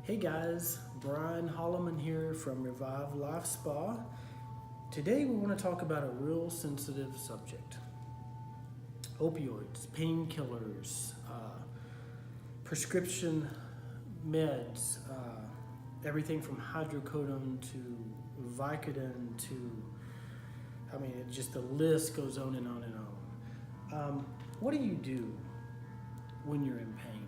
Hey guys, Brian Holloman here from Revive Life Spa. Today we want to talk about a real sensitive subject. Opioids, painkillers, prescription meds, everything from hydrocodone to Vicodin to, just the list goes on and on and on. What do you do when you're in pain?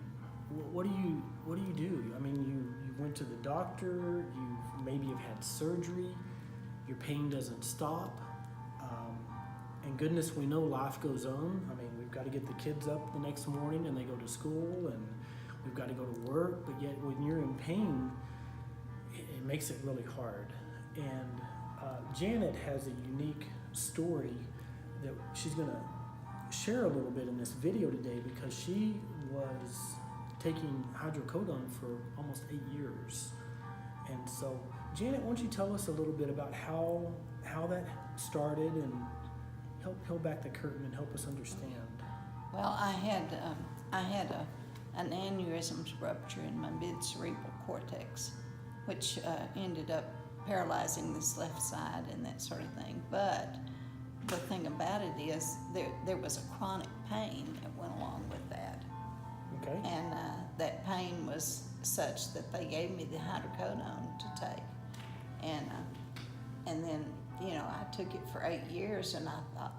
What do you do? I mean, you went to the doctor, you maybe have had surgery, your pain doesn't stop, and goodness, we know life goes on. I mean, we've got to get the kids up the next morning and they go to school, and we've got to go to work, but yet when you're in pain, it makes it really hard. And Janet has a unique story that she's going to share a little bit in this video today, because she was taking hydrocodone for almost 8 years. And so, Janet, why don't you tell us a little bit about how that started, and help peel back the curtain and help us understand. Well, I had an aneurysm rupture in my mid-cerebral cortex, which ended up paralyzing this left side and that sort of thing. But the thing about it is there was a chronic pain that went along with that. Okay. And that pain was such that they gave me the hydrocodone to take. And then, I took it for 8 years, and I thought,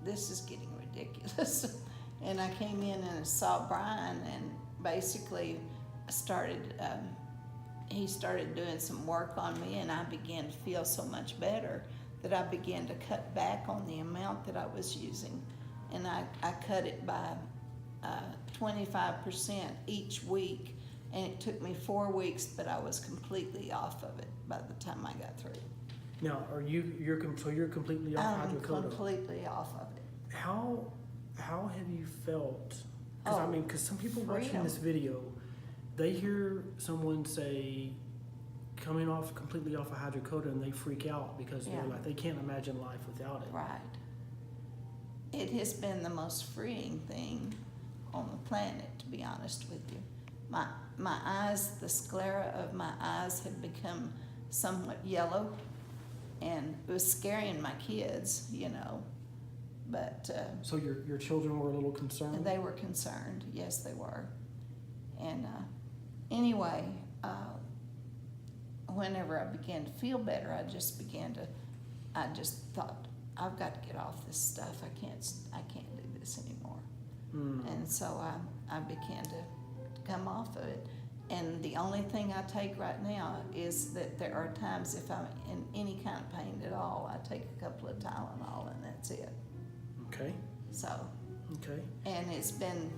this is getting ridiculous. And I came in and saw Brian, and basically he started doing some work on me, and I began to feel so much better that I began to cut back on the amount that I was using. And I cut it by 25% each week, and it took me 4 weeks, but I was completely off of it by the time I got through. Now, you're completely off hydrocodone? I'm completely off of it. How have you felt? Because some people watching this video, they hear someone say coming off completely off of hydrocodone, they freak out because they're like, they can't imagine life without it. Right. It has been the most freeing thing on the planet, to be honest with you. My eyes, the sclera of my eyes had become somewhat yellow, and it was scaring my kids, but so your children were a little concerned? They were concerned, yes they were. And anyway, whenever I began to feel better, I just thought, I've got to get off this stuff. I can't do this anymore. And so I began to come off of it. And the only thing I take right now is that there are times if I'm in any kind of pain at all, I take a couple of Tylenol, and that's it. Okay. So. Okay. And it's been,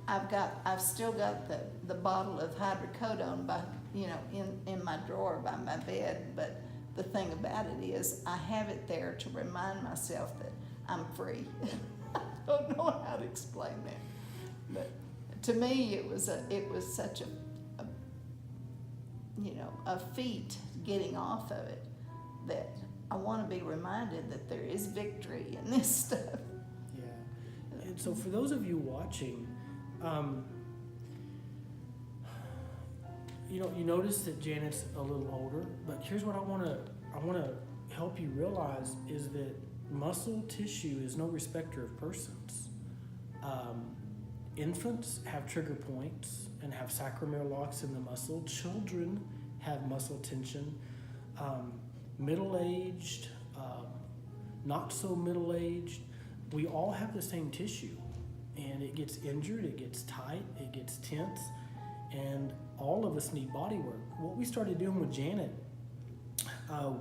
I've still got the bottle of hydrocodone in my drawer by my bed, but the thing about it is I have it there to remind myself that I'm free. I don't know how to explain that, but to me it was such a feat getting off of it, that I want to be reminded that there is victory in this stuff. Yeah. And so for those of you watching, you notice that Janet's a little older, but here's what I want to help you realize is that muscle tissue is no respecter of persons. Infants have trigger points and have sacral locks in the muscle. Children have muscle tension. Middle-aged, not so middle-aged, we all have the same tissue, and it gets injured, it gets tight, it gets tense, and all of us need body work. What we started doing with Janet,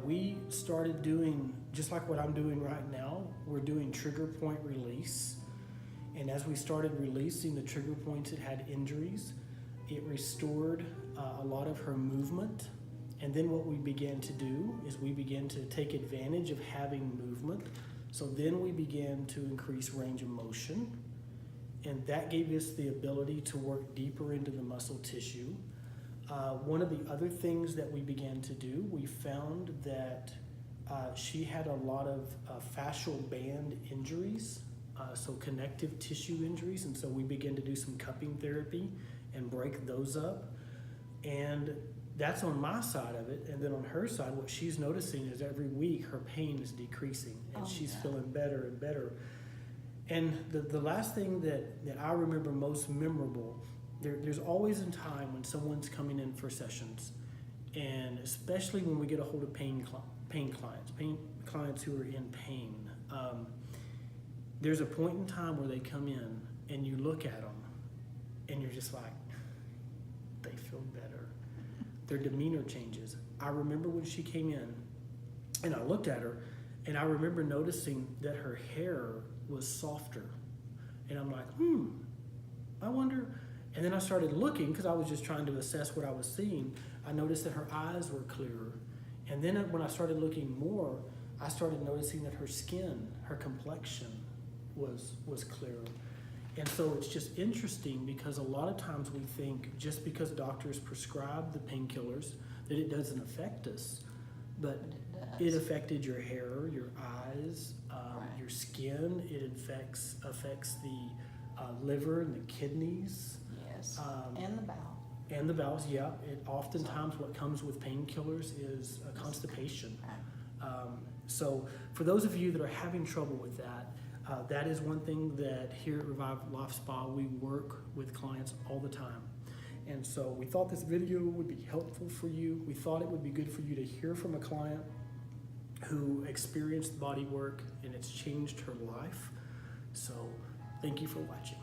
we started doing just like what I'm doing right now. We're doing trigger point release. And as we started releasing the trigger points that had injuries, it restored a lot of her movement. And then what we began to do is we began to take advantage of having movement. So then we began to increase range of motion. And that gave us the ability to work deeper into the muscle tissue. One of the other things that we began to do, we found that she had a lot of fascial band injuries, so connective tissue injuries, and so we began to do some cupping therapy and break those up. And that's on my side of it. And then on her side, what she's noticing is every week her pain is decreasing and Oh, she's yeah. feeling better and better. And the last thing that I remember most memorable, there's always a time when someone's coming in for sessions, and especially when we get a hold of pain clients who are in pain. There's a point in time where they come in and you look at them and you're just like, they feel better. Their demeanor changes. I remember when she came in and I looked at her and I remember noticing that her hair was softer. And I'm like, I wonder. And then I started looking because I was just trying to assess what I was seeing. I noticed that her eyes were clearer. And then when I started looking more, I started noticing that her skin, her complexion was clearer. And so it's just interesting because a lot of times we think just because doctors prescribe the painkillers that it doesn't affect us. But it affected your hair, your eyes, Right. your skin. It affects the liver and the kidneys. Yes, Um, and the bowel. And the bowels, yeah. It oftentimes what comes with painkillers is constipation. Right. So for those of you that are having trouble with that, that is one thing that here at Revive Life Spa we work with clients all the time. And so we thought this video would be helpful for you. We thought it would be good for you to hear from a client who experienced body work and it's changed her life. So thank you for watching.